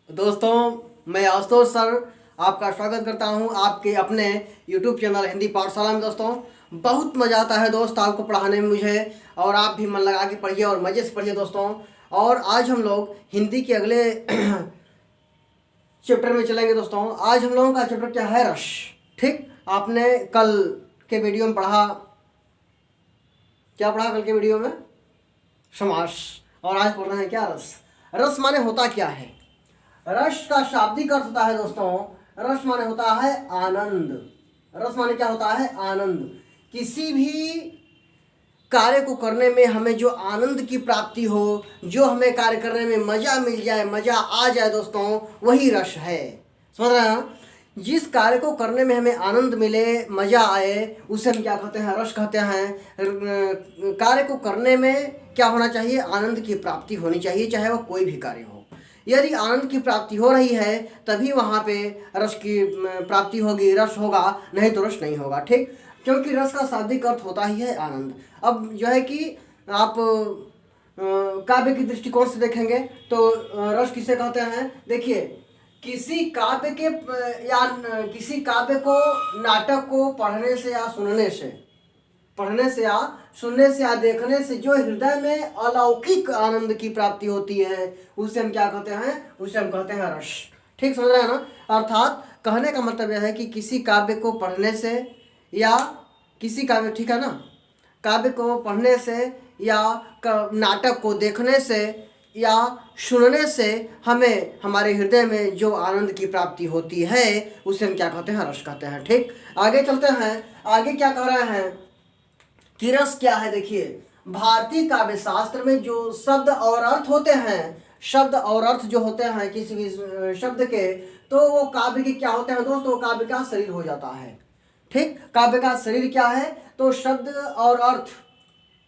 दोस्तों, मैं आशुतोष सर आपका स्वागत करता हूं आपके अपने YouTube चैनल हिंदी पाठशाला में। दोस्तों, बहुत मज़ा आता है दोस्त आपको पढ़ाने में मुझे, और आप भी मन लगा के पढ़िए और मज़े से पढ़िए दोस्तों। और आज हम लोग हिंदी के अगले चैप्टर में चलेंगे दोस्तों। आज हम लोगों का चैप्टर क्या है? रस। ठीक, आपने कल के वीडियो में पढ़ा, क्या पढ़ा कल के वीडियो में? समास। और आज पढ़ रहे हैं क्या? रस। रस माने होता क्या है? रस का शाब्दिक अर्थ होता है दोस्तों, रस माने होता है आनंद। रस माने क्या होता है? आनंद। किसी भी कार्य को करने में हमें जो आनंद की प्राप्ति हो, जो हमें कार्य करने में मज़ा मिल जाए, मज़ा आ जाए दोस्तों, वही रस है। समझ रहे हैं? जिस कार्य को करने में हमें आनंद मिले, मज़ा आए, उसे हम क्या कहते हैं? रस कहते हैं। कार्य को करने में क्या होना चाहिए? आनंद की प्राप्ति होनी चाहिए, चाहे वह कोई भी कार्य हो। यदि आनंद की प्राप्ति हो रही है तभी वहाँ पे रस की प्राप्ति होगी, रस होगा, नहीं तो रस नहीं होगा। ठीक, क्योंकि रस का शाब्दिक अर्थ होता ही है आनंद। अब जो है कि आप काव्य की दृष्टिकोण से देखेंगे तो रस किसे कहते हैं? देखिए, किसी काव्य के या किसी काव्य को, नाटक को पढ़ने से या सुनने से, पढ़ने से या सुनने से या देखने से जो हृदय में अलौकिक आनंद की प्राप्ति होती है, उसे हम क्या कहते हैं? उसे हम कहते हैं रस। ठीक, समझ रहे हैं ना? अर्थात कहने का मतलब यह है कि किसी काव्य को पढ़ने से या किसी काव्य, ठीक है ना, काव्य को पढ़ने से या नाटक को देखने से या सुनने से हमें हमारे हृदय में जो आनंद की प्राप्ति होती है, उसे हम क्या कहते हैं? रस कहते हैं। ठीक, आगे चलते हैं। आगे क्या कह रहे हैं कि रस क्या है? देखिए, भारतीय काव्य शास्त्र में जो शब्द और अर्थ होते हैं, शब्द और अर्थ जो होते हैं किसी भी शब्द के, तो वो काव्य के क्या होते हैं दोस्तों? वो काव्य का शरीर हो जाता है। ठीक, काव्य का शरीर क्या है? तो शब्द और अर्थ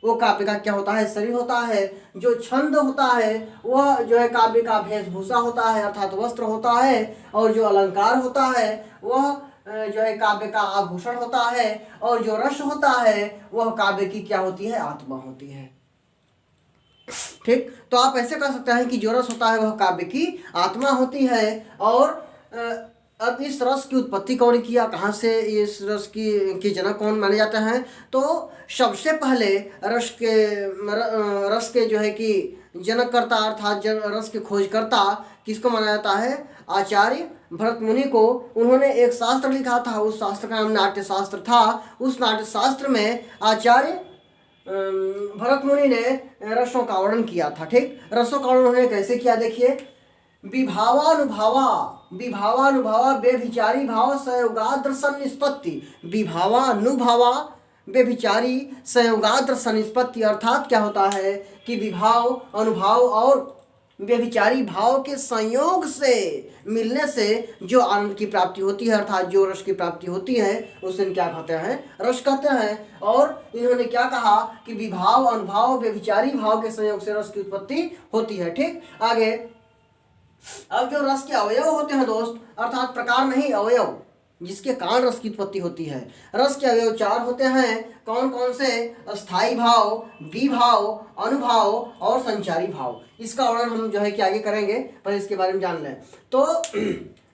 वो काव्य का क्या होता है? शरीर होता है। जो छंद होता है वह जो है काव्य का वेशभूषा होता है, अर्थात वस्त्र होता है। और जो अलंकार होता है वह जो है काव्य का आभूषण होता है। और जो रस होता है वह काव्य की क्या होती है? आत्मा होती है। ठीक, तो आप ऐसे कह सकते हैं कि जो रस होता है वह काव्य की आत्मा होती है। और अब इस रस की उत्पत्ति कौन किया, कहाँ से इस रस की जनक कौन माने जाते हैं? तो सबसे पहले रस के जो है कि जनककर्ता अर्थात रस के खोजकर्ता किसको माना जाता है? आचार्य भरत मुनि को। उन्होंने एक शास्त्र लिखा था, उस शास्त्र का नाम नाट्य शास्त्र था। उस नाट्य शास्त्र में आचार्य भरत मुनि ने रसों का वर्णन किया था। ठीक, रसों का वर्णन उन्होंने कैसे किया? देखिए, विभावानुभावा विभावानुभावा व्यभिचारी भाव संयोगाद्र सन्निष्पत्ति। विभावानुभावा व्यभिचारी संयोगाद्र सन्निष्पत्ति, अर्थात क्या होता है कि विभाव, अनुभाव और व्यभिचारी भाव के संयोग से मिलने से जो आनंद की प्राप्ति होती है, अर्थात जो रस की प्राप्ति होती है, उसे क्या कहते हैं? रस कहते हैं। और इन्होंने क्या कहा कि विभाव, अनुभाव, व्यभिचारी भाव के संयोग से रस की उत्पत्ति होती है। ठीक, आगे अब जो रस के अवयव होते हैं दोस्त, अर्थात प्रकार नहीं, अवयव, जिसके कारण रस की उत्पत्ति होती है। रस के अवयव 4 होते हैं। कौन कौन से? स्थायी भाव, विभाव, अनुभाव और संचारी भाव। इसका वर्णन हम जो है कि आगे करेंगे, पर इसके बारे में जान लें। तो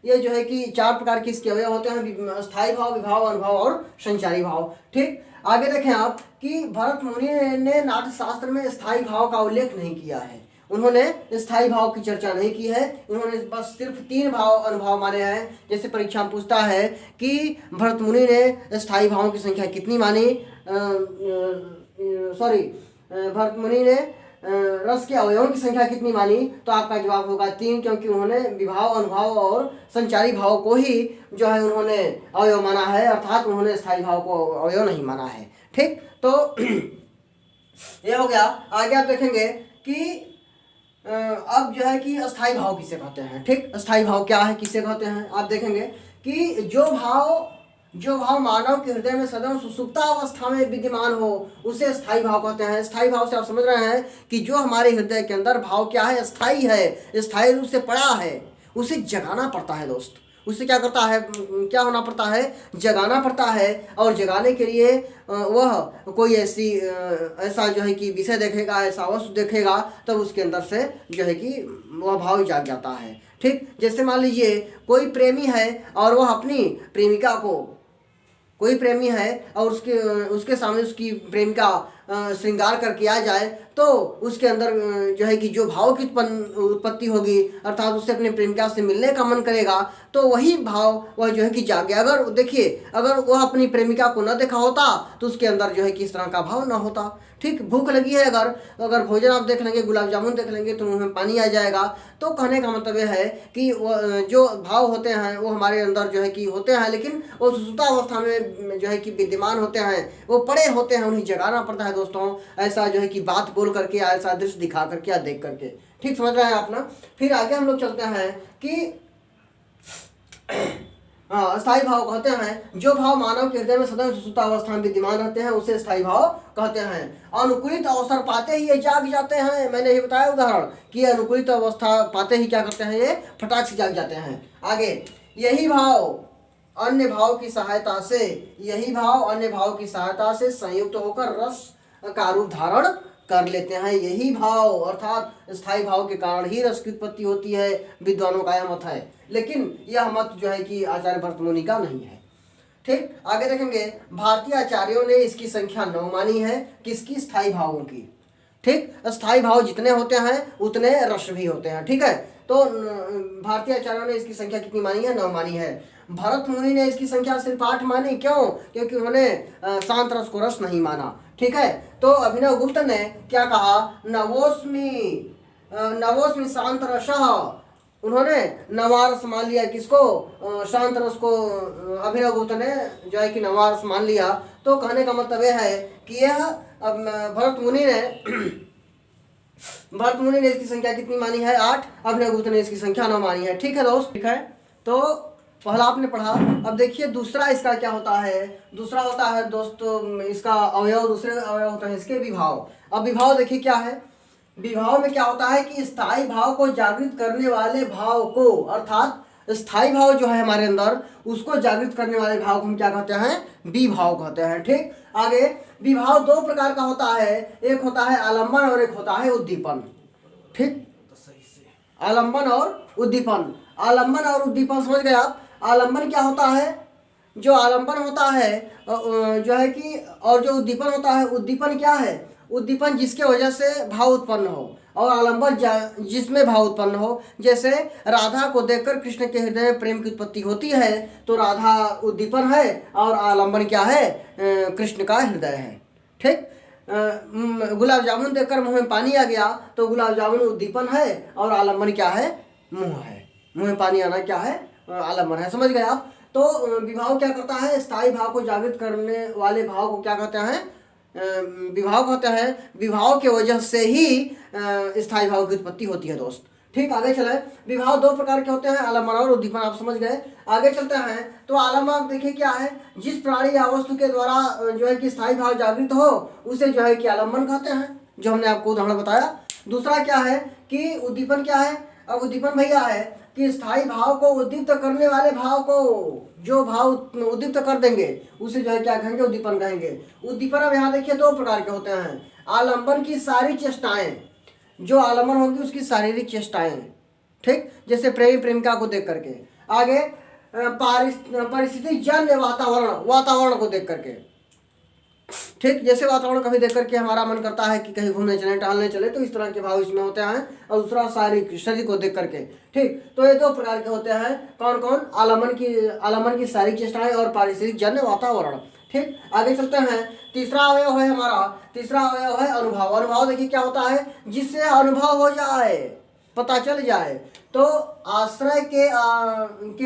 ये जो है कि 4 प्रकार के इसके अवयव होते हैं: स्थायी भाव, विभाव, अनुभव और संचारी भाव। ठीक, आगे देखें आप कि भरत मुनि ने नाट्य शास्त्र में स्थायी भाव का उल्लेख नहीं किया है। उन्होंने स्थायी भाव की चर्चा नहीं की है। उन्होंने बस सिर्फ 3 भाव, अनुभव माने हैं। जैसे परीक्षा में पूछता है कि भरत मुनि ने स्थायी भावों की संख्या कितनी मानी, भरत मुनि ने रस के अवयवों की संख्या कितनी मानी, तो आपका जवाब होगा 3, क्योंकि उन्होंने विभाव, अनुभव और संचारी भाव को ही जो है उन्होंने अवयव माना है, अर्थात उन्होंने स्थायी भाव को अवयव नहीं माना है। ठीक, तो ये हो गया। आगे आप देखेंगे कि अब जो है कि अस्थाई भाव किसे कहते हैं? ठीक, अस्थाई भाव क्या है, किसे कहते हैं? आप देखेंगे कि जो भाव मानव के हृदय में सदैव सुसुप्तावस्था में विद्यमान हो, उसे स्थायी भाव कहते हैं। स्थायी भाव से आप समझ रहे हैं कि जो हमारे हृदय के अंदर भाव क्या है? स्थायी है, स्थायी रूप से पड़ा है, उसे जगाना पड़ता है दोस्त। उसे क्या करता है? क्या होना पड़ता है? जगाना पड़ता है। और जगाने के लिए वह कोई ऐसा जो है कि विषय देखेगा, ऐसा वस्तु देखेगा, तब उसके अंदर से जो है कि वह भाव जाग जाता है। ठीक, जैसे मान लीजिए कोई प्रेमी है और वह अपनी प्रेमिका को, कोई प्रेमी है और उसके उसके सामने उसकी प्रेमिका श्रृंगार करके आ जाए तो उसके अंदर जो है कि जो भाव की उत्पत्ति होगी, अर्थात उससे अपनी प्रेमिका से मिलने का मन करेगा, तो वही भाव वह जो है कि जागे। अगर देखिए, अगर वह अपनी प्रेमिका को न देखा होता तो उसके अंदर जो है कि इस तरह का भाव न होता। ठीक, भूख लगी है, अगर भोजन आप देख लेंगे, गुलाब जामुन देख लेंगे तो मुंह में पानी आ जाएगा। तो कहने का मतलब यह है कि जो भाव होते हैं वो हमारे अंदर जो है कि होते हैं, लेकिन वो सुषुप्त अवस्था में जो है कि विद्यमान होते हैं, वो पड़े होते हैं, उन्हें जगाना पड़ता है दोस्तों, ऐसा जो है कि बात बोल करके, ऐसा दृश्य दिखा करके या देख करके। ठीक, समझ रहे हैं आप ना। फिर आगे हम लोग चलते हैं कि स्थायी भाव कहते हैं जो भाव मानव के हृदय में सदैव सुषुप्त अवस्था में विद्यमान रहते हैं उसे स्थायी भाव कहते हैं। अनुकूलित अवसर पाते ही ये जाग जाते हैं। मैंने ये बताया उदाहरण कि अनुकूलित अवस्था पाते ही क्या करते हैं, ये फटाक से जाग जाते हैं। आगे, यही भाव अन्य भाव की सहायता से, यही भाव अन्य भाव की सहायता से संयुक्त होकर रस का रूप धारण कर लेते हैं। यही भाव अर्थात स्थायी भाव के कारण ही रस की उत्पत्ति होती है, विद्वानों का यह मत है, लेकिन यह मत जो है कि आचार्य भरतमुनि का नहीं है। ठीक, आगे देखेंगे, भारतीय आचार्यों ने इसकी संख्या 9 मानी है। किसकी? स्थायी भावों की। ठीक, स्थायी भाव जितने होते हैं उतने रस भी होते हैं। ठीक है, तो भारतीय आचार्यों ने इसकी संख्या कितनी मानी है? 9 मानी है। भरत मुनि ने इसकी संख्या सिर्फ 8 मानी। क्यों? क्योंकि उन्होंने शांत रस को रस नहीं माना। ठीक है, तो अभिनव गुप्त ने क्या कहा? नवोस्मि शांत रस। उन्होंने नवारस मान लिया। किसको? शांत रस को अभिनव गुप्त ने जो है कि नवारस मान लिया। तो कहने का मतलब यह है कि यह भरत मुनि ने इसकी संख्या कितनी मानी है? 8। अभिनव गुप्त ने इसकी संख्या 9 मानी है। ठीक है दोस्त, ठीक है, तो पहला आपने पढ़ा। अब देखिए दूसरा इसका क्या होता है। दूसरा होता है दोस्तों इसका अवयव, दूसरे अवयव होता है इसके विभाव। अब विभाव देखिए क्या है। विभाव में क्या होता है कि स्थायी भाव को जागृत करने वाले भाव को, अर्थात स्थायी भाव जो है हमारे अंदर, उसको जागृत करने वाले भाव को हम क्या कहते हैं? विभाव कहते हैं। ठीक, आगे, विभाव 2 प्रकार का होता है। एक होता है आलम्बन और एक होता है उद्दीपन। ठीक, आलम्बन और उद्दीपन। आलम्बन और उद्दीपन समझ गए आप? आलम्बन क्या होता है? जो आलम्बन होता है जो है कि, और जो उद्दीपन होता है, उद्दीपन क्या है? उद्दीपन जिसके वजह से भाव उत्पन्न हो, और आलम्बन जिसमें भाव उत्पन्न हो। जैसे राधा को देखकर कृष्ण के हृदय में प्रेम की उत्पत्ति होती है, तो राधा उद्दीपन है और आलम्बन क्या है? कृष्ण का हृदय है। ठीक, गुलाब जामुन देखकर मुंह में पानी आ गया, तो गुलाब जामुन उद्दीपन है और आलम्बन क्या है? मुंह है। मुंह में पानी आना क्या है? आलम्बन है। समझ गए आप? तो विभाव क्या करता है? स्थायी भाव को जागृत करने वाले भाव को क्या कहते हैं? विभाव कहते हैं। विभाव के वजह से ही स्थायी भाव की उत्पत्ति होती है दोस्त। ठीक, आगे चले। विभाव 2 प्रकार के होते हैं, आलम्बन और उद्दीपन। आप समझ गए। आगे चलते हैं तो आलम्बन देखिए क्या है? जिस प्राणी या वस्तु के द्वारा जो है कि स्थायी भाव जागृत हो उसे जो है कि आलम्बन कहते हैं, जो हमने आपको उदाहरण बताया। दूसरा क्या है कि उद्दीपन क्या है? अब उद्दीपन भैया है कि स्थायी भाव को उद्दीप्त करने वाले भाव को, जो भाव उद्दीप्त कर देंगे उसे जो है क्या कहेंगे? उद्दीपन कहेंगे। उद्दीपन अब यहाँ देखिए 2 प्रकार के होते हैं। आलम्बन की सारी चेष्टाएं, जो आलम्बन होगी उसकी शारीरिक चेष्टाएं। ठीक, जैसे प्रेमी प्रेमिका को देख करके। आगे, परिस्थिति जन्य वातावरण को देख करके। ठीक, जैसे वातावरण कभी देख करके हमारा मन करता है कि कहीं घूमने चले, टहलने चले, तो इस तरह के भाव इसमें होते हैं। और दूसरा शारीरिक, शरीर को देख करके। ठीक, तो ये 2 प्रकार के होते हैं। कौन कौन? आलम्बन की शारीरिक चेष्टाएं और पारिस्थितिक जन्य वातावरण। ठीक, आगे चलते हैं। तीसरा अवयव है हमारा, तीसरा अवयव है अनुभव। अनुभव देखिए क्या होता है? जिससे अनुभव हो जाए, पता चल जाए, तो आश्रय के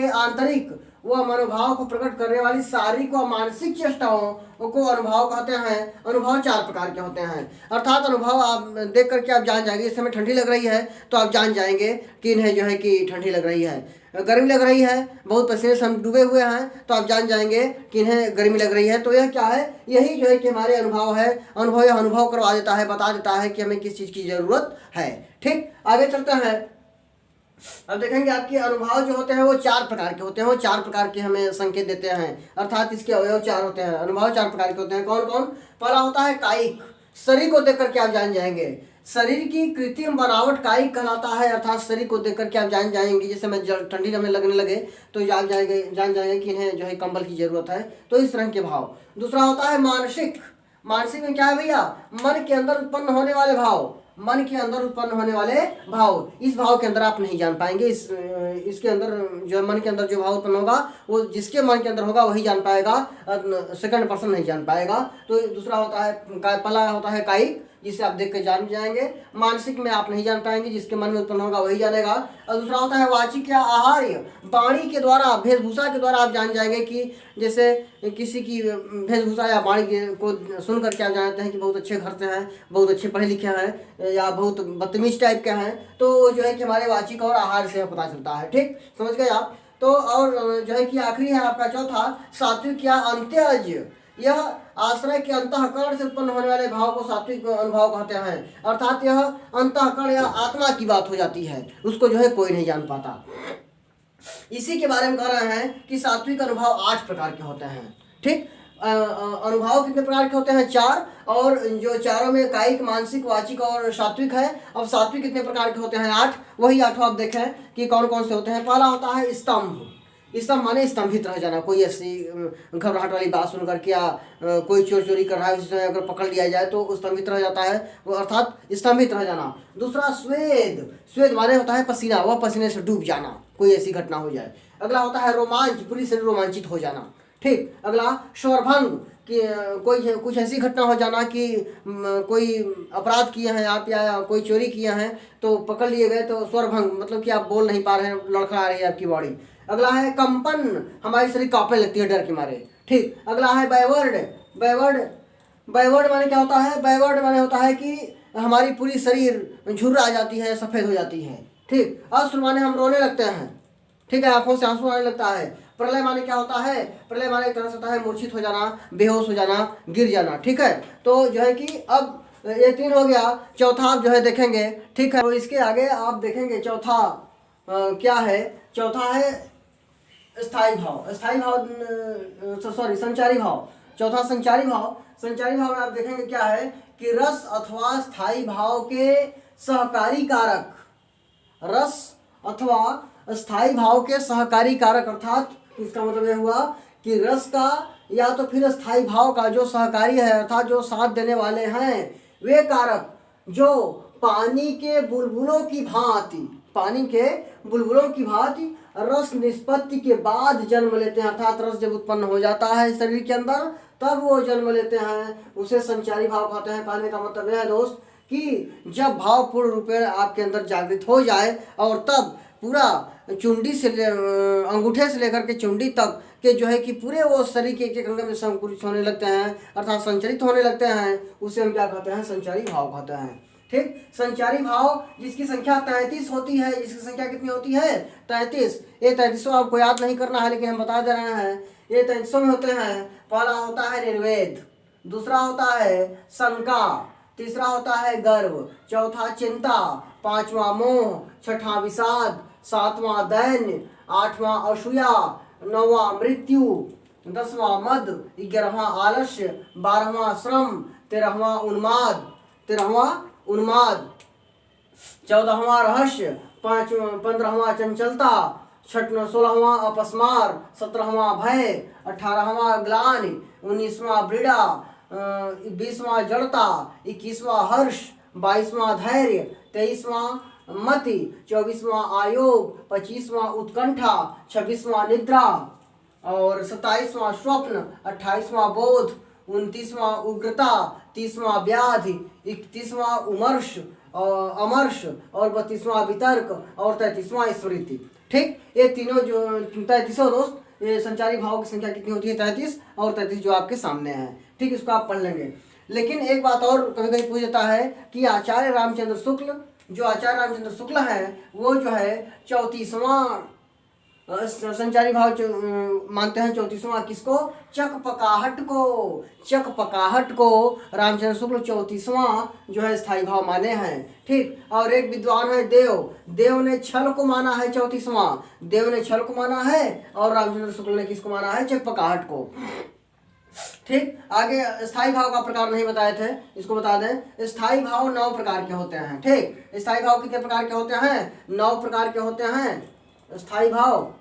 आंतरिक व मनोभाव को प्रकट करने वाली शारीरिक व मानसिक चेष्टाओं को अनुभव कहते हैं। अनुभव 4 प्रकार के होते हैं। अर्थात अनुभव आप देख करके आप जान जाएंगे। इस समय ठंडी लग रही है तो आप जान जाएंगे कि इन्हें जो है कि ठंडी लग रही है। गर्मी लग रही है, बहुत पसीने से हम डूबे हुए हैं, तो आप जान जाएंगे कि इन्हें गर्मी लग रही है। तो यह क्या है? यही जो है कि हमारे अनुभव है। अनुभव यह अनुभव करवा देता है, बता देता है कि हमें किस चीज़ की ज़रूरत है। ठीक, आगे चलते हैं। अब देखेंगे आपके अनुभव जो होते हैं वो 4 प्रकार के होते हैं। वो 4 प्रकार के हमें संकेत देते हैं, अर्थात इसके अवयव 4 होते हैं। अनुभव 4 प्रकार के होते हैं। कौन कौन? पहला होता है कायिक, शरीर को देख करके आप जान जाएंगे। शरीर की कृत्रिम बनावट कायिक कहलाता है, अर्थात शरीर को देख करके आप जान जाएंगे, जैसे मैं ठंडी जब लगने लगे तो जान जाएंगे कि इन्हें जो है कंबल की जरूरत है, तो इस तरह के भाव। दूसरा होता है मानसिक। मानसिक में क्या है भैया, मन के अंदर उत्पन्न होने वाले भाव, मन के अंदर उत्पन्न होने वाले भाव। इस भाव के अंदर आप नहीं जान पाएंगे, इसके अंदर जो मन के अंदर जो भाव उत्पन्न होगा वो जिसके मन के अंदर होगा वही जान पाएगा, सेकंड पर्सन नहीं जान पाएगा। तो दूसरा होता है, पहला होता है कायिक, जिसे आप देख के जान जाएंगे। मानसिक में आप नहीं जान पाएंगे, जिसके मन में उत्पन्न होगा वही जानेगा। और दूसरा होता है वाचिक या आहार्य, वाणी के द्वारा, वेशभूषा के द्वारा आप जान जाएंगे कि जैसे किसी की वेशभूषा या वाणी को सुन करके आप जानते हैं कि बहुत अच्छे घर से हैं, बहुत अच्छे पढ़े लिखे हैं, या बहुत बदतमीज टाइप के हैं, तो जो है कि हमारे वाचिक और आहार से पता चलता है। ठीक, समझ गए आप। तो और जो है कि आखिरी है आपका चौथा, सात्विक या अंत्यज। यह आश्रय के अंतःकरण से उत्पन्न होने वाले भाव को सात्विक अनुभव कहते हैं, अर्थात यह अंतःकरण या आत्मा की बात हो जाती है, उसको जो है कोई नहीं जान पाता। इसी के बारे में कह रहे हैं कि सात्विक अनुभव 8 प्रकार के होते हैं। ठीक, अनुभव कितने प्रकार के होते हैं? 4, और जो चारों में कायिक, मानसिक, वाचिक और सात्विक है। अब सात्विक कितने प्रकार के होते हैं? 8। वही 8 आप देखें कि कौन कौन से होते हैं। पहला होता है स्तंभ। स्तंभ माने स्तंभित रह जाना, कोई ऐसी घबराहट वाली बात सुन करके या कोई चोरी कर रहा है उसे अगर पकड़ लिया जाए तो स्तंभित रह जाता है, वो अर्थात स्तंभित रह जाना। दूसरा स्वेद। स्वेद माने होता है पसीना, वह पसीने से डूब जाना, कोई ऐसी घटना हो जाए। अगला होता है रोमांच, पूरी शरीर रोमांचित हो जाना। ठीक, अगला स्वरभंग, कि कोई कुछ ऐसी घटना हो जाना कि कोई अपराध किए हैं आप या कोई चोरी किए हैं तो पकड़ लिए गए तो स्वरभंग, मतलब कि आप बोल नहीं पा रहे हैं, लड़खड़ा रही है आपकी बॉडी। अगला है कंपन, हमारी शरीर कांपने लगती है डर के मारे। ठीक, अगला है बैवर्ड। बैवर्ड माने क्या होता है? बैवर्ड माने होता है कि हमारी पूरी शरीर झुर्रा आ जाती है, सफ़ेद हो जाती है। ठीक, अश्रु माने हम रोने लगते हैं। ठीक है, आंखों से आंसू आने लगता है। प्रलय माने क्या होता है? प्रलय माने एक तरह से होता है मूर्छित हो जाना, बेहोश हो जाना, गिर जाना। ठीक है, तो जो है कि अब ये 3 हो गया। चौथा आप जो है देखेंगे। ठीक है, तो इसके आगे आप देखेंगे चौथा क्या है? चौथा है स्थायी भाव। स्थायी भाव, सॉरी, संचारी भाव। चौथा संचारी भाव। संचारी भाव में आप देखेंगे क्या है कि रस अथवा स्थायी भाव के सहकारी कारक, रस अथवा स्थायी भाव के सहकारी कारक, अर्थात इसका मतलब यह हुआ कि रस का या तो फिर स्थायी भाव का जो सहकारी है, अर्थात जो साथ देने वाले हैं, वे कारक जो पानी के बुलबुलों की भांति, पानी के बुलबुलों की भांति रस निष्पत्ति के बाद जन्म लेते हैं, अर्थात रस जब उत्पन्न हो जाता है शरीर के अंदर तब वो जन्म लेते हैं, उसे संचारी भाव कहते हैं। कहने का मतलब यह है दोस्त कि जब भाव पूर्ण रूप में आपके अंदर जागृत हो जाए और तब पूरा चुंडी से अंगूठे से लेकर के चुंडी तक के जो है कि पूरे वो शरीर के एक अंग में संकुचित होने लगते हैं, अर्थात संचरित होने लगते हैं, उसे हम क्या कहते हैं? संचारी भाव कहते हैं। ठीक, संचारी भाव जिसकी संख्या 33 होती है। जिसकी संख्या कितनी होती है? 33। ये 33 आपको याद नहीं करना है, लेकिन हम बता दे रहे हैं, ये 33 में होते हैं। पहला होता है निर्वेद, दूसरा होता है शंका, तीसरा होता है गर्व, चौथा चिंता, पांचवा मोह, छठा विषाद, सातवां दैन्य, आठवां असूया, नौवां मृत्यु, 10वां मद, 11वां आलस्य, 12वां श्रम, 13वां उन्माद, 14वां रहस्य, 15वां चंचलता, 16वां अपस्मार, 17वां भय, 18वां ग्लानि, 19वां ब्रीड़ा, 20वां जड़ता, 21वां हर्ष, 22वां धैर्य, 23वां मति, 24वां आयोग, 25वां उत्कंठा, 26वां निद्रा और 27वां स्वप्न, 28वां बोध, 29वां उग्रता, 30वां व्याधि, 31वां अमर्ष और 32वां वितर्क और 33वां स्मृति। ठीक, ये तीनों जो 33 दोस्त, ये संचारी भाव की संख्या कितनी होती है? 33, और 33 जो आपके सामने है। ठीक, इसको आप पढ़ लेंगे। लेकिन एक बात और कभी कभी पूछ जाता है कि आचार्य रामचंद्र शुक्ल, जो आचार्य रामचंद्र शुक्ल है वो जो है 34वां संचारी भाव मानते हैं। 34वां किसको? चकपकाहट को रामचंद्र शुक्ल 34वां जो है स्थायी भाव माने हैं। ठीक, और एक विद्वान है देव ने छल को माना है 34वां, देव ने छल को माना है, और रामचंद्र शुक्ल ने किसको माना है? चकपकाहट को। ठीक। आगे स्थायी भाव का प्रकार नहीं बताए थे, इसको बता दें। स्थायी भाव 9 प्रकार के होते हैं। ठीक, स्थायी भाव कितने प्रकार के होते हैं? 9 प्रकार के होते हैं स्थायी भाव।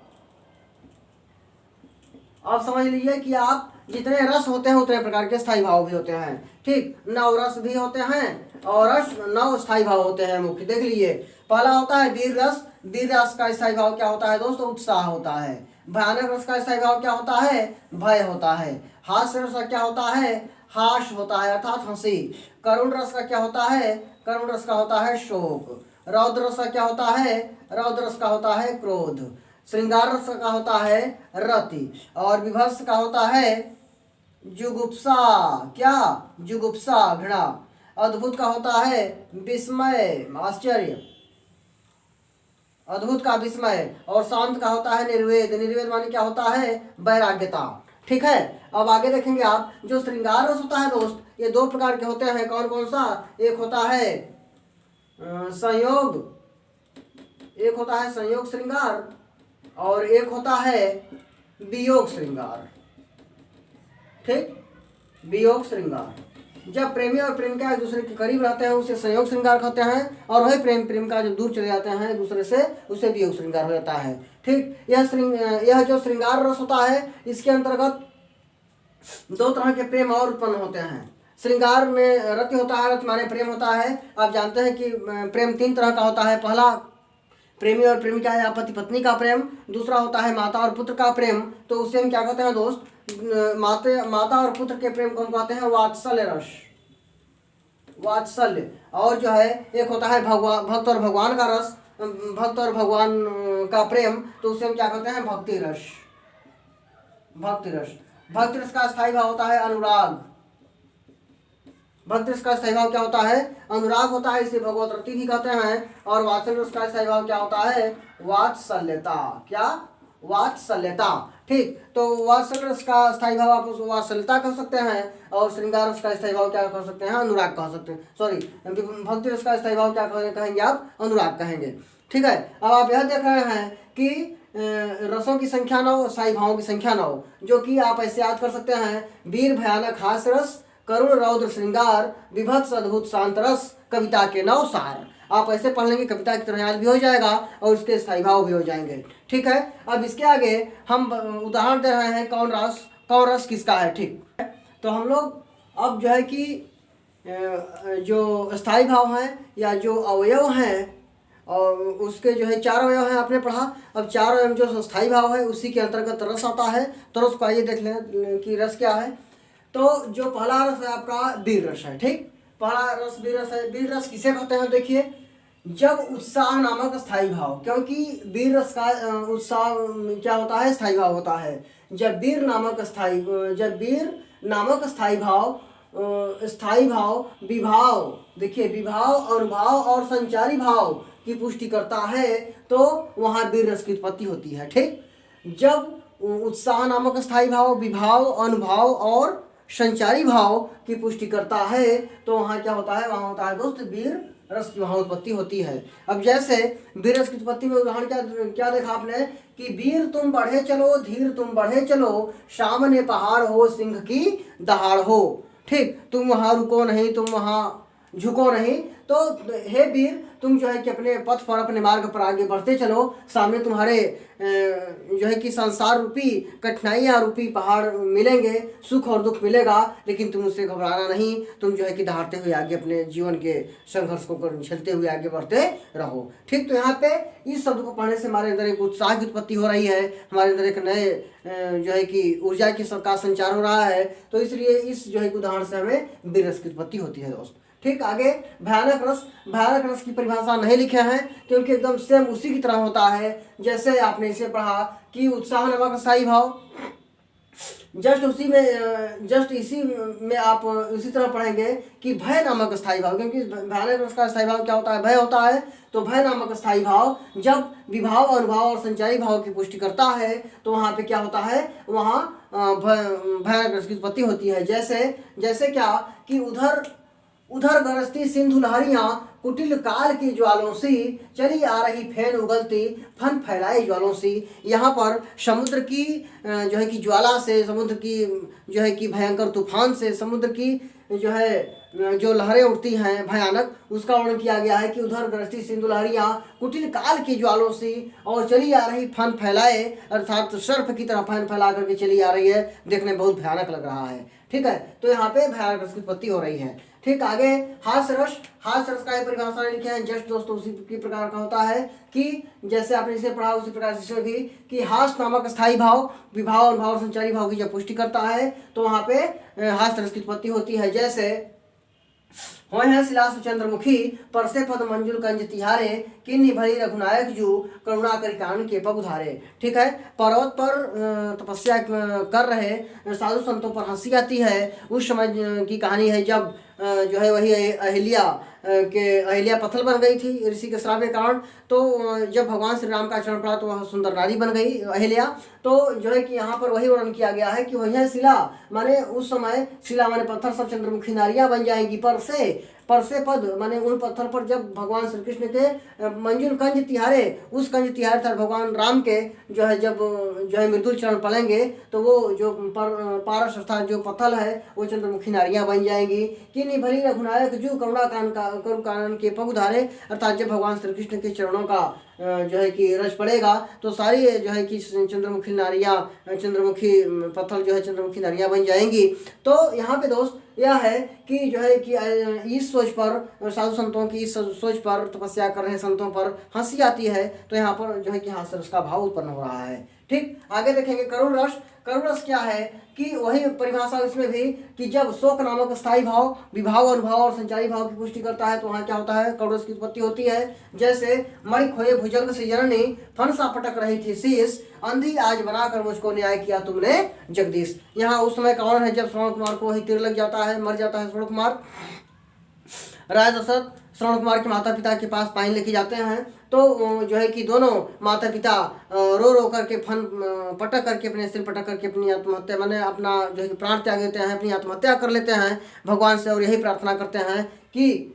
आप समझ लीजिए कि आप जितने रस होते हैं उतने प्रकार के स्थायी भाव भी होते हैं। ठीक, 9 रस भी होते हैं और 9 स्थायी भाव होते हैं मुख्य। देख लीजिए, पहला होता है वीर रस। वीर रस का स्थायी भाव क्या होता है दोस्तों? उत्साह होता है। भयानक रस का स्थायी भाव क्या होता है? भय होता है। हास्य रस का क्या होता है? हाश होता है अर्थात हंसी। करुण रस का क्या होता है? करुण रस का होता है शोक। रौद्र रस का क्या होता है? रौद्र रस का होता है क्रोध। श्रृंगार रस का होता है रति। और विभत्स का होता है जुगुप्सा। क्या? जुगुप्सा, घृणा। अद्भुत का होता है विस्मय, आश्चर्य। अद्भुत का विस्मय। और शांत का होता है निर्वेद। निर्वेद माने क्या होता है? वैराग्यता। ठीक है, अब आगे देखेंगे आप। जो श्रृंगार रस होता है दोस्त, ये 2 प्रकार के होते हैं। कौन कौन सा? एक होता है संयोग, एक होता है संयोग श्रृंगार और एक होता है वियोग श्रृंगार। ठीक, वियोग श्रृंगार। जब प्रेमी और प्रेमिका एक दूसरे के करीब रहते हैं उसे संयोग श्रृंगार कहते हैं, और वही प्रेम प्रेमिका जब दूर चले जाते हैं एक दूसरे से उसे वियोग श्रृंगार हो जाता है। ठीक, यह जो श्रृंगार रस होता है इसके अंतर्गत 2 तरह के प्रेम और उत्पन्न होते हैं। श्रृंगार में रति होता है, रति माने प्रेम होता है। आप जानते हैं कि प्रेम 3 तरह का होता है। पहला प्रेमी और प्रेमिका या पति पत्नी का प्रेम, दूसरा होता है माता और पुत्र का प्रेम। तो उसे हम क्या कहते हैं दोस्त? माता और पुत्र के प्रेम को हम कहते हैं वात्सल्य रस, वात्सल्य। और जो है एक होता है भक्त और भगवान का रस, भक्त और भगवान का प्रेम, तो उसे हम क्या कहते हैं? भक्ति रस, भक्ति रस। भक्ति रस का स्थायी भाव होता है अनुराग। भक्ति रस का स्थायी भाव क्या होता है? अनुराग होता है, इसे भगवत रति भी कहते हैं। और वात्सल्य रस का स्थायी भाव क्या होता है? वात्सल्यता। क्या? वात्सल्यता। ठीक, तो वात्सल्य रस का स्थायी भाव आप वात्सल्यता कह सकते हैं, और श्रृंगार रस का स्थायी भाव क्या कह सकते हैं? अनुराग कह सकते हैं। सॉरी, भक्ति रस का स्थायी भाव क्या कहेंगे आप? अनुराग कहेंगे। ठीक है, अब आप यह देख रहे हैं कि रसों की संख्या 9, स्थायी भावों की संख्या 9, जो कि आप ऐसे याद कर सकते हैं। वीर भयानक हास्य रस, करुण रौद्र श्रृंगार, विभत्स अद्भुत शांत रस, कविता के 9 सार। आप ऐसे पढ़ लेंगे, कविता की तरह याद भी हो जाएगा और उसके स्थायी भाव भी हो जाएंगे। ठीक है, अब इसके आगे हम उदाहरण दे रहे हैं कौन रस किसका है। ठीक है, तो हम लोग अब जो है कि जो स्थायी भाव हैं या जो अवयव हैं, और उसके जो है 4 अवयव हैं आपने पढ़ा। अब 4 अवयव जो स्थायी भाव है उसी के अंतर्गत रस आता है। तो रस को आइए देख लें कि रस क्या है। तो जो पहला रस है आपका वीर रस है। ठीक, पहला रस वीर रस है। वीर रस किसे कहते हैं? देखिए, जब उत्साह नामक स्थायी भाव, क्योंकि वीर रस का उत्साह क्या होता है? स्थायी भाव होता है। जब वीर नामक स्थायी भाव विभाव, देखिए विभाव, अनुभाव और संचारी भाव की पुष्टि करता है तो वहाँ वीर रस की उत्पत्ति होती है। ठीक, जब उत्साह नामक स्थायी भाव विभाव, अनुभाव और संचारी भाव की पुष्टि करता है तो वहाँ क्या होता है? वहाँ होता है दोस्त वीर रस की वहाँ उत्पत्ति होती है। अब जैसे वीर रस की उत्पत्ति में उदाहरण क्या देखा आपने कि वीर तुम बढ़े चलो, धीर तुम बढ़े चलो, सामने पहाड़ हो, सिंह की दहाड़ हो। ठीक, तुम वहाँ रुको नहीं, तुम वहाँ झुको नहीं। तो हे वीर, तुम जो है कि अपने पथ पर, अपने मार्ग पर आगे बढ़ते चलो। सामने तुम्हारे जो है कि संसार रूपी, कठिनाइयाँ रूपी पहाड़ मिलेंगे, सुख और दुख मिलेगा, लेकिन तुम उससे घबराना नहीं। तुम जो है कि दहाड़ते हुए आगे अपने जीवन के संघर्ष को झेलते हुए आगे बढ़ते रहो। ठीक, तो यहाँ पे इस शब्द को पढ़ने से हमारे अंदर एक उत्साह की उत्पत्ति हो रही है, हमारे अंदर एक नए जो है कि ऊर्जा का संचार हो रहा है। तो इसलिए इस जो है उदाहरण से हमें वीर रस की उत्पत्ति होती है दोस्त। ठीक, आगे भयानक रस की परिभाषा नहीं लिखे हैं क्योंकि एकदम सेम उसी की तरह होता है जैसे आपने इसे पढ़ा कि उत्साह नामक स्थायी भाव, जस्ट इसी में आप उसी तरह पढ़ेंगे कि भय नामक स्थायी भाव, क्योंकि भयानक रस का स्थायी भाव क्या होता है? भय होता है। तो भय नामक स्थायी भाव जब विभाव, अनुभाव और संचारी भाव की पुष्टि करता है तो वहाँ पे क्या होता है? वहाँ भयानक रस की उत्पत्ति होती है। जैसे क्या कि उधर गरजती सिंधु लहरियाँ कुटिल काल की ज्वालों सी, चली आ रही फेन उगलती फन फैलाए ज्वालों सी। यहाँ पर समुद्र की जो है कि ज्वाला से, समुद्र की जो है कि भयंकर तूफान से, समुद्र की जो है जो लहरें उठती हैं भयानक, उसका वर्णन किया गया है कि उधर दृष्टि सिंधु लहरियाँ कुटिल काल की ज्वालों से और चली आ रही फन फैलाए, अर्थात सर्प की तरह फन फैला करके चली आ रही है। देखने में बहुत भयानक लग रहा है। ठीक है, तो यहाँ पे भयानक रस की उत्पत्ति हो रही है। ठीक, आगे हास्य रस। हास्य रस का ये परिभाषा लिखे हैं जस्ट दोस्तों उसी की प्रकार का होता है कि जैसे आपने इसे पढ़ा उसी प्रकार से इसमें भी कि हास्य नामक स्थायी भाव विभाव और भाव संचारी भाव की जब पुष्टि करता है तो वहाँ पे हास्य रस की उत्पत्ति होती है। जैसे होय है शिलास चंद्रमुखी, परसे पद मंजुल कंज तिहारे, किन्नी भरी रघुनायक जू, करुणा करी कान के पग उधारे। ठीक है, पर्वत पर तपस्या कर रहे साधु संतों पर हंसी आती है। उस समय की कहानी है जब जो है वही अहिल्या पत्थर बन गई थी ऋषि के श्राप के कारण। तो जब भगवान श्री राम का चरण पड़ा तो वह सुंदर नारी बन गई अहिल्या। तो जो है कि यहाँ पर वही वर्णन किया गया है कि वही शिला माने उस समय शिला माने पत्थर सब चंद्रमुखी नारियां बन जाएंगी। पर से पद माने उन पत्थर पर जब भगवान श्री कृष्ण के मंजुल कंज तिहारे, उस कंज तिहारे तक भगवान राम के जो है जब जो है मृदुल चरण पड़ेंगे तो वो जो पारस अर्थात जो पत्थर है वो चंद्रमुखी नारियां बन जाएंगी। किन्नी भली रघुनायक जू, करुणा कानन के पग उधारे, अर्थात जब भगवान श्री कृष्ण के चरणों का जो है कि रस पड़ेगा तो सारी जो है कि चंद्रमुखी नारियां, चंद्रमुखी पत्थर जो है चंद्रमुखी नारियां बन जाएंगी। तो यहाँ पे दोस्त यह है कि जो है कि इस सोच पर साधु संतों की इस सोच पर तपस्या कर रहे संतों पर हंसी आती है। तो यहाँ पर जो है कि हास्य रस का भाव उत्पन्न हो रहा है। ठीक, आगे देखेंगे करुण रस। करुण रस क्या है कि वही परिभाषा इसमें भी कि जब शोक नामक स्थायी भाव विभाव अनुभाव और संचारी भाव की पुष्टि करता है तो वहाँ क्या होता है, करुण रस की उत्पत्ति होती है। जैसे मणि खोए भुजंग से जननी, फन सा पटक रही थी शीश, अंधी आज बनाकर मुझको न्याय किया तुमने जगदीश। यहाँ उस समय कौन है जब श्रवण कुमार को वही तीर लग जाता है, मर जाता है श्रवण कुमार। राजा दशरथ श्रवण कुमार के माता पिता के पास पानी लेके जाते हैं तो जो है कि दोनों माता पिता रो रो करके फन पटक करके अपने सिर पटक करके अपनी आत्महत्या माने अपना जो है कि प्राण त्याग देते हैं, अपनी आत्महत्या कर लेते हैं भगवान से और यही प्रार्थना करते हैं कि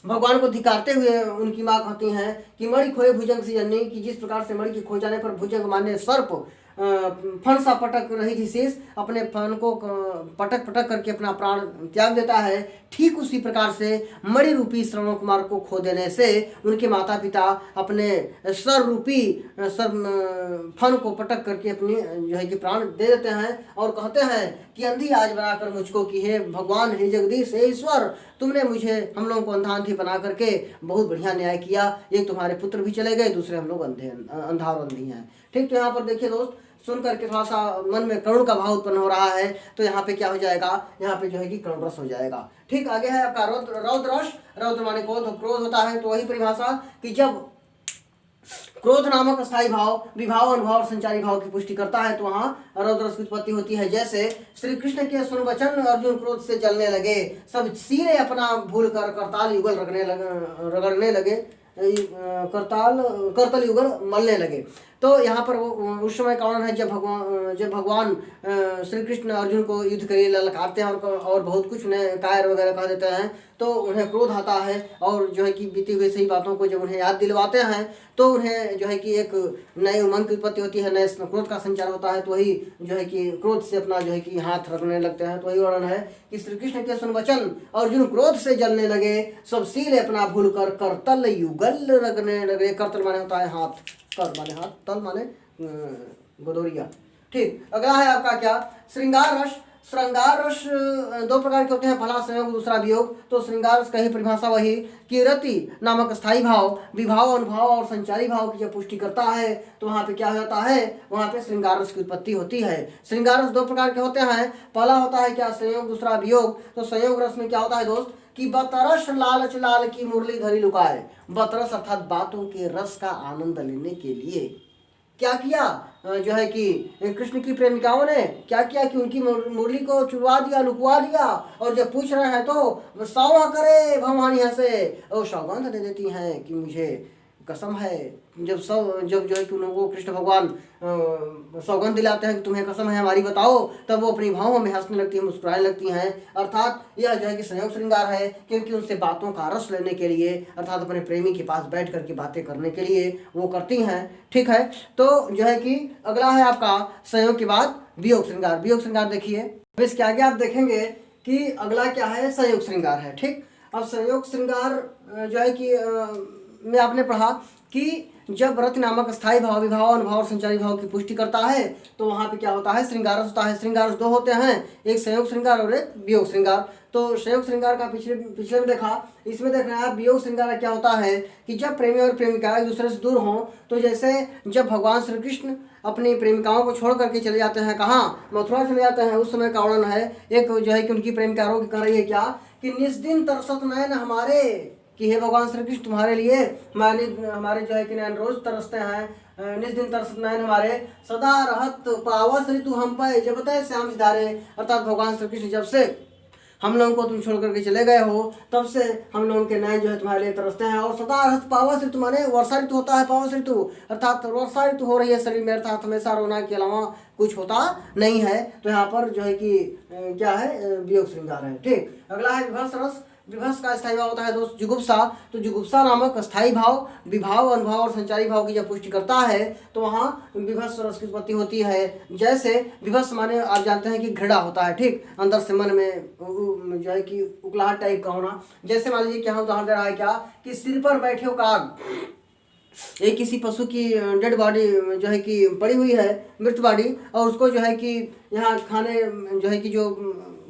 भगवान को धिकारते हुए उनकी माँ कहती हैं कि मणि खोए भुजंग से जननी, कि जिस प्रकार से मणि की खो जाने पर भुजंग माने सर्प फन सा पटक रही थी शेष, अपने फन को पटक पटक करके अपना प्राण त्याग देता है। ठीक उसी प्रकार से मणि रूपी श्रवण कुमार को खो देने से उनके माता पिता अपने सर रूपी फन को पटक करके अपनी जो है कि प्राण दे देते हैं और कहते हैं कि अंधी आज बनाकर मुझको की हे भगवान, हे जगदीश, हे ईश्वर, तुमने मुझे हम लोगों को अंधी बना करके बहुत बढ़िया न्याय किया। एक तुम्हारे पुत्र भी चले गए, दूसरे हम लोग अंधा और अंधी हैं। ठीक, तो यहाँ पर देखिए दोस्त सुन करके थोड़ा सा मन में करुण का भाव उत्पन्न हो रहा है तो यहाँ पे क्या हो जाएगा, यहाँ पे जो है कि करुण रस हो जाएगा। ठीक, आगे है आपका रौद्र रस। रौद्र माने क्रोध होता है। तो वही परिभाषा कि जब क्रोध नामक स्थायी भाव विभाव अनुभव और संचारी भाव की पुष्टि करता है तो वहाँ रौद्र रस की उत्पत्ति होती है। जैसे श्री कृष्ण के सुन वचन अर्जुन क्रोध से जलने लगे, सब सिरे अपना भूल कर करताल युगल रगड़ने लगे, करतल युगल मलने लगे। तो यहाँ पर वो उस समय कौन है जब भगवान श्री कृष्ण अर्जुन को युद्ध के लिए ललकारते हैं और बहुत कुछ उन्हें कायर वगैरह कह देते हैं तो उन्हें क्रोध आता है और जो है कि बीती हुई सही बातों को जब उन्हें याद दिलवाते हैं तो उन्हें जो है कि एक नए उमंग की उत्पत्ति होती है, नए क्रोध का संचार होता है। तो वही जो है कि क्रोध से अपना जो है कि हाथ रखने लगते हैं। तो वही वर्णन है कि श्री कृष्ण के सुन वचन अर्जुन क्रोध से जलने लगे, सब सीले अपना भूल कर करतल युगल रगड़ने लगे। करतल माने होता है हाथ, कर माने हाथ, तल माने गोदोरिया। ठीक, अगला है आपका क्या, श्रृंगार रस। श्रृंगार रस दो प्रकार के होते हैं, पहला संयोग दूसरा वियोग। तो श्रृंगार रस का ही परिभाषा वही कि रति नामक स्थायी भाव विभाव अनुभाव और संचारी भाव की जब पुष्टि करता है तो वहाँ पे क्या होता है, वहाँ पे श्रृंगार रस की उत्पत्ति होती है। श्रृंगार रस दो प्रकार के होते हैं, पहला होता है क्या संयोग दूसरा वियोग। तो संयोग रस में क्या होता है दोस्त कि बतरस लालच लाल की मुरली धरी लुकाए। बतरस अर्थात बातों के रस का आनंद लेने के लिए क्या किया, जो है कि कृष्ण की प्रेमिकाओं ने क्या किया कि उनकी मुरली को चुरवा दिया, लुकवा दिया और जब पूछ रहे हैं तो सौवा करे भवानी हंसे और सौगंध दे देती हैं कि मुझे कसम है, जब जो है कि उनको कृष्ण भगवान सौगंध दिलाते हैं कि तुम्हें कसम है हमारी बताओ, तब वो अपनी भावों में हंसने लगती हैं, मुस्कुराने लगती हैं। अर्थात यह जो है कि संयोग श्रृंगार है, क्योंकि उनसे बातों का रस लेने के लिए, अर्थात अपने प्रेमी के पास बैठ करके बातें करने के लिए वो करती हैं। ठीक है, तो जो है कि अगला है आपका संयोग के बाद वियोग श्रृंगार। वियोग श्रृंगार देखिए, अब इसके आगे आप देखेंगे कि अगला क्या है, संयोग श्रृंगार है। ठीक, अब संयोग श्रृंगार जो है कि में आपने पढ़ा कि जब रति नामक स्थायी भाव, विभाव, अनुभव और संचारी भाव की पुष्टि करता है तो वहाँ पे क्या होता है, श्रृंगारस होता है। श्रृंगारस दो होते हैं, एक संयोग श्रृंगार और एक वियोग श्रृंगार। तो संयोग श्रृंगार का पिछले में देखा, इसमें देख रहे हैं आप वियोग श्रृंगार क्या होता है कि जब प्रेमी और प्रेमिका एक दूसरे से दूर हों, तो जैसे जब भगवान श्री कृष्ण अपनी प्रेमिकाओं को छोड़ करके चले जाते हैं, कहाँ, मथुरा चले जाते हैं, उस समय का वर्णन है। एक जो है कि उनकी प्रेमिका रो के कर रही है क्या, कि निज दिन तरसत नयन हमारे, कि हे भगवान श्री कृष्ण तुम्हारे लिए हमारे जो है कि नयन रोज तरसते हैं। निज दिन तरसत नयन हमारे, सदा रहत पावस ऋतु हम पे जब तय श्याम सिधारे। अर्थात भगवान श्री कृष्ण जब से हम लोगों को तुम छोड़ करके चले गए हो, तब से हम लोगों के नयन जो है तुम्हारे लिए तरसते हैं। और सदा रहत पावस ऋतु माने वर्षा ऋतु होता है, पावस ऋतु अर्थात वर्षा ऋतु हो रही है शरीर में, अर्थात हमेशा रोना के अलावा कुछ होता नहीं है। तो यहाँ पर जो है कि क्या है, वियोग श्रृंगार है। ठीक, अगला है विभस रस। विभस का स्थायी भाव होता है दोस्त जुगुप्सा। तो जुगुप्सा नामक स्थायी भाव, विभाव, अनुभव और संचारी भाव की जब पुष्टि करता है तो वहाँ विभस रस की उत्पत्ति होती है। जैसे विभस माने आप जानते हैं कि घृणा होता है। ठीक, अंदर से मन में जो है कि उकलाहट टाइप का होना। जैसे मान लीजिए क्या उदाहरण दे रहा है क्या, कि सिर पर बैठे हो काग, एक किसी पशु की डेड बॉडी जो है कि पड़ी हुई है, मृत बॉडी, और उसको जो है कि यहाँ खाने जो है कि जो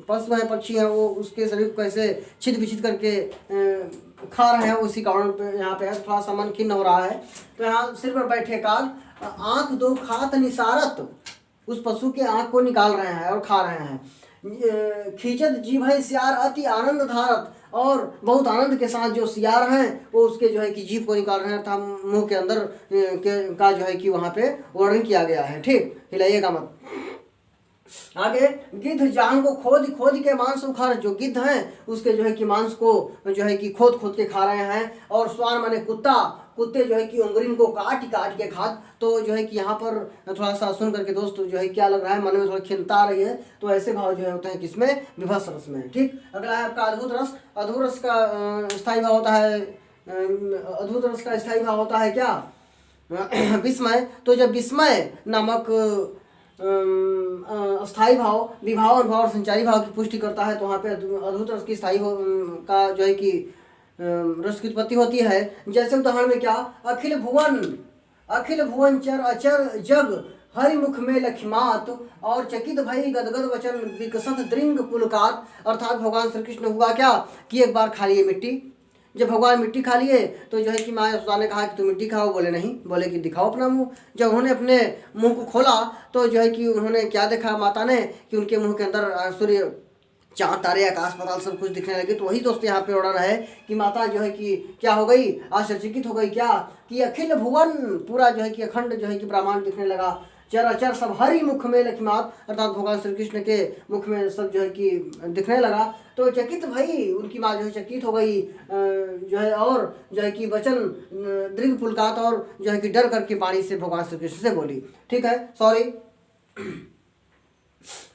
पशु हैं, पक्षी हैं, वो उसके शरीर को कैसे छिद विछिद करके खा रहे हैं, उसी कारण पे यहाँ पे थोड़ा सा मन खिन्न हो रहा है। तो यहाँ सिर पर बैठे काल आँख दो खात निसारत, उस पशु के आँख को निकाल रहे हैं और खा रहे हैं। खींचत जीभ है सियार अति आनंद धारत, और बहुत आनंद के साथ जो सियार हैं वो उसके जो है कि जीभ को निकाल रहे हैं, अर्थात मुंह के अंदर का जो है कि वहाँ पे वर्णन किया गया है। ठीक, हिलाइएगा मत। आगे, गिद्ध जांग को खोद खोद के मांस उखाड़, जो गिद्ध हैं उसके जो है कि मांस को जो है कि खोद खोद के खा रहे हैं। और स्वान माने कुत्ता, कुत्ते जो है कि उंगलिन को काट काट के खा। तो जो है कि यहाँ पर थोड़ा सा सुन करके दोस्त जो है क्या लग रहा है, मन में थोड़ा खिलता आ रही है। तो ऐसे भाव जो है होते हैं किसमें, विभस रस में। ठीक, अगला है आपका अद्भुत रस। अद्भुत रस का स्थायी भाव होता है, अद्भुत रस का स्थायी भाव होता है क्या, विस्मय। तो जब विस्मय नामक स्थायी भाव, विभाव, अनुभव और संचारी भाव की पुष्टि करता है तो वहाँ पे अद्भुत रस की स्थायी का जो है कि रस की उत्पत्ति होती है। जैसे उदाहरण में क्या, अखिल भुवन चर अचर जग हरि मुख में लक्ष्मात, और चकित भई गदगद वचन विकसत दृंग पुलकात। अर्थात भगवान श्री कृष्ण हुआ क्या कि एक बार खा लिए मिट्टी। जब भगवान मिट्टी खा लिए तो जो है कि माँ यशोदा ने कहा कि तुम मिट्टी खाओ, बोले नहीं, बोले कि दिखाओ अपना मुंह। जब उन्होंने अपने मुंह को खोला तो जो है कि उन्होंने क्या देखा माता ने, कि उनके मुंह के अंदर सूर्य, चाँद, तारे, आकाश पाताल सब कुछ दिखने लगे। तो वही दोस्त यहाँ पे वर्णन है कि माता जो है कि क्या हो गई, आश्चर्यचकित हो गई क्या, कि अखिल भुवन, पूरा जो है कि अखंड जो है कि ब्रह्मांड दिखने लगा। चर अचर सब हरि मुख में लक्ष्मात, अर्थात भगवान श्री कृष्ण के मुख में सब जो है कि दिखने लगा। तो चकित भाई, उनकी माँ जो है चकित हो गई जो है, और जो है कि वचन दृढ़ पुलकात, और जो है कि डर करके पानी से भगवान श्री कृष्ण से बोली। ठीक है, सॉरी।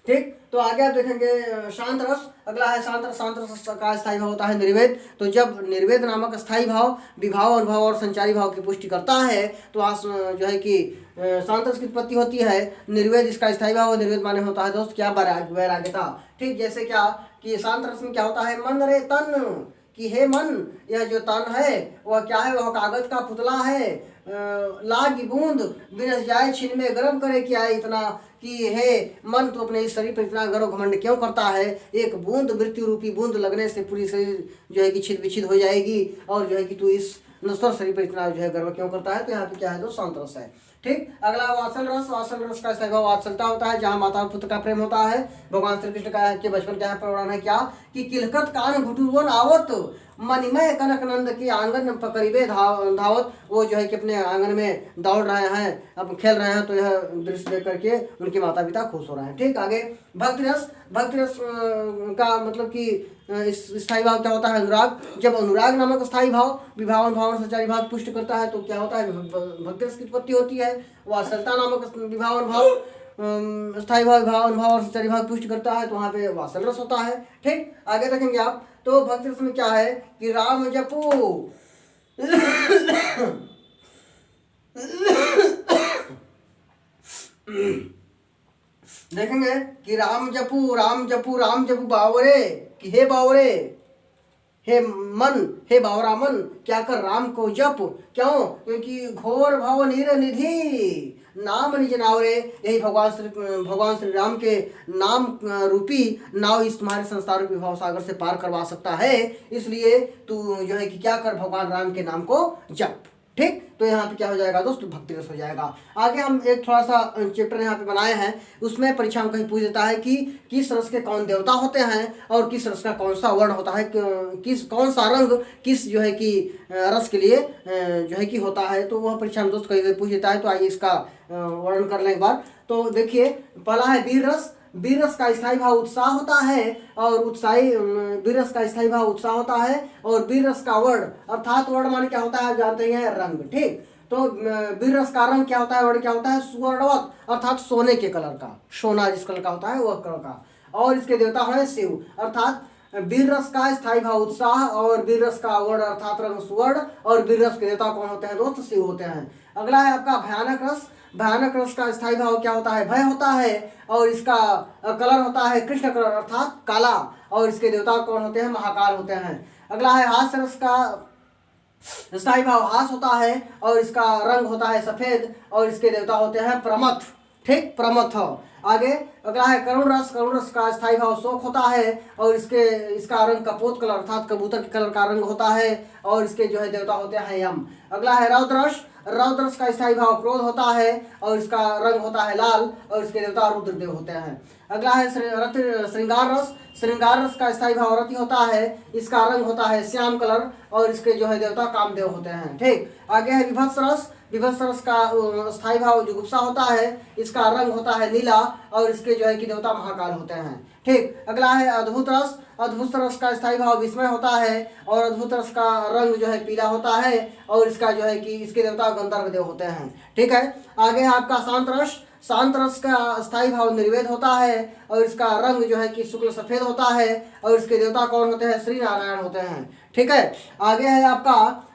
ठीक, तो आगे आप देखेंगे शांत रस। अगला है शांत रस। शांत रस का स्थायी भाव होता है निर्वेद। तो जब निर्वेद नामक स्थायी भाव, विभाव, अनुभव और संचारी भाव की पुष्टि करता है तो वहाँ जो है कि शांत रस की उत्पत्ति होती है। निर्वेद इसका स्थायी भाव, निर्वेद माने होता है दोस्त क्या, वैराग्यता। ठीक, जैसे क्या कि शांत रस में क्या होता है, मन रे तन, कि हे मन, यह जो तन है वह क्या है, वह कागज का पुतला है। लागी बूंद बिनस जाए छिन में गर्व करे क्या, इतना कि हे मन तू अपने इस शरीर पर इतना गर्व घमंड क्यों करता है। एक बूंद, मृत्यु रूपी बूंद लगने से पूरी शरीर जो है कि छिद विछिद हो जाएगी, और जो है कि तू इस नश्वर शरीर पर इतना जो है गर्व क्यों करता है। तो यहाँ पे क्या है, तो शांत रस है। ठीक, अगला वात्सल रस। वात्सल रस का स्वभाव वात्सलता होता है, जहाँ माता और पुत्र का प्रेम होता है। भगवान श्री कृष्ण का के बचपन का यहाँ पर वर्णन है क्या, कि किलकत कान घुटुवन आवत, मणिमय कनक नंद की आंगन करीबे धावत, वो जो है कि अपने आंगन में दौड़ रहे हैं, अब खेल रहे हैं, तो यह दृश्य देख करके उनके माता पिता खुश हो रहे हैं। ठीक, आगे भक्ति रस। भक्ति रस का मतलब कि इस स्थायी भाव क्या होता है? अनुराग। जब अनुराग नामक स्थायी भाव विभावन भावन संचारी भाव पुष्ट करता है तो क्या होता है? भक्ति रस की उत्पत्ति होती है। वात्सलता नामक विभावन भाव स्थायी भाव विभावन भाव और संचारी भाव पुष्ट करता है तो वहाँ पे वात्सल रस होता है। ठीक, आगे देखेंगे आप, तो भक्ति रस में क्या है कि राम जपो देखेंगे कि राम जपू राम जपू राम जपू बावरे, कि हे बावरे, हे मन, हे बावरा मन, क्या कर राम को जप। क्यों? क्योंकि घोर भव नीर निधि नाम निज नावरे, यही भगवान श्री राम के नाम रूपी नाव इस तुम्हारे संसार रूपी भव सागर से पार करवा सकता है। इसलिए तू जो है कि क्या कर, भगवान राम के नाम को जप। ठीक, तो यहाँ पे क्या हो जाएगा दोस्त? भक्ति रस हो जाएगा। आगे हम एक थोड़ा सा चैप्टर यहाँ पे बनाए हैं, उसमें परीक्षा में कहीं पूछ देता है कि किस रस के कौन देवता होते हैं और किस रस का कौन सा वर्ण होता है, किस कौन सा रंग किस जो है कि रस के लिए जो है कि होता है, तो वह परीक्षा में दोस्त कहीं पूछ देता है। तो आइए इसका वर्णन कर लें एक बार। तो देखिए, पहला है वीर रस। वीर रस का स्थायी भाव उत्साह होता है और वीर रस का स्थायी भाव उत्साह होता है और वीर रस का वर्ण, अर्थात वर्ण माने क्या होता है? आप जानते हैं, रंग। ठीक, तो वीर रस का रंग क्या होता है? वर्ण क्या होता है? सुवर्णवत, अर्थात सोने के कलर का, सोना जिस कलर का होता है वह कलर का। और इसके देवता है शिव, अर्थात वीर रस का स्थायी भाव उत्साह और वीर रस का वर्ण अर्थात रंग सुवर्ण, और वीर रस के देवता कौन होते हैं दोस्त? शिव होते हैं। अगला है आपका भयानक रस। भयानक रस का स्थायी भाव क्या होता है? भय होता है और इसका कलर होता है कृष्ण कलर अर्थात काला, और इसके देवता कौन होते हैं? महाकाल होते हैं। अगला है हास्य रस का स्थायी भाव हास होता है और इसका रंग होता है सफेद, और इसके देवता होते हैं प्रमथ। ठीक, प्रमथ। आगे अगला है करुण रस। करुण रस का स्थायी भाव शोक होता है और इसका रंग कपोत कलर अर्थात कबूतर के कलर का रंग होता है, और इसके जो है देवता होते हैं यम। अगला है रौद्र रस। रौद्र रस का स्थायी भाव क्रोध होता है और इसका रंग होता है लाल, और इसके देवता रुद्रदेव होते हैं। अगला है श्रृंगार रस। श्रृंगार रस का स्थायी भाव रति होता है, इसका रंग होता है श्याम कलर, और इसके जो है देवता कामदेव होते हैं। ठीक, आगे है विभत्स रस। विभत्स रस का स्थायी भाव जुगुप्सा होता है, इसका रंग होता है नीला, और इसके जो है कि देवता महाकाल होते हैं। ठीक, अगला है अद्भुत रस। अद्भुत रस का स्थायी भाव विस्मय होता है और अद्भुत रस का रंग जो है पीला होता है, और इसका जो है कि इसके देवता गंधर्व देव होते हैं। ठीक है, आगे है आपका शांत रस। शांत रस का स्थायी भाव निर्वेद होता है और इसका रंग जो है कि शुक्ल सफेद होता है, और इसके देवता कौन होते हैं? श्री नारायण होते हैं। ठीक है, आगे है आपका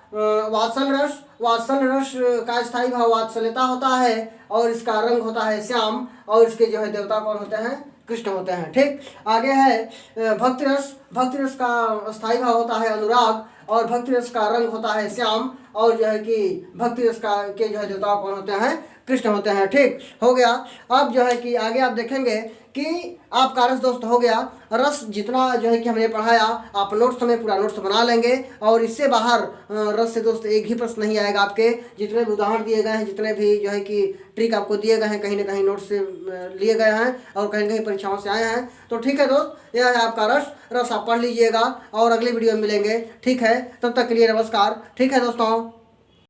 वात्सल रस। वात्सल रस का स्थायी भाव वात्सल्यता होता है और इसका रंग होता है श्याम, और इसके जो है देवता कौन होते हैं? कृष्ण होते हैं। ठीक, आगे है भक्ति रस। भक्ति रस का स्थायी भाव होता है अनुराग और भक्ति रस का रंग होता है श्याम, और जो है कि भक्ति रस का के जो है देवता कौन होते हैं? कृष्ण होते हैं। ठीक हो गया। अब जो है कि आगे आप देखेंगे कि आपका रस दोस्त हो गया। रस जितना जो है कि हमने पढ़ाया, आप नोट्स में पूरा नोट्स बना लेंगे, और इससे बाहर रस से दोस्त एक ही प्रश्न नहीं आएगा। आपके जितने भी उदाहरण दिए गए हैं, जितने भी जो है कि ट्रिक आपको दिए गए हैं, कहीं ना कहीं नोट्स से लिए गए हैं और कहीं ना कहीं परीक्षाओं से आए हैं। तो ठीक है दोस्त, यह है आपका रस। रस आप पढ़ लीजिएगा और अगली वीडियो में मिलेंगे। ठीक है, तब तक के लिए नमस्कार। ठीक है दोस्तों।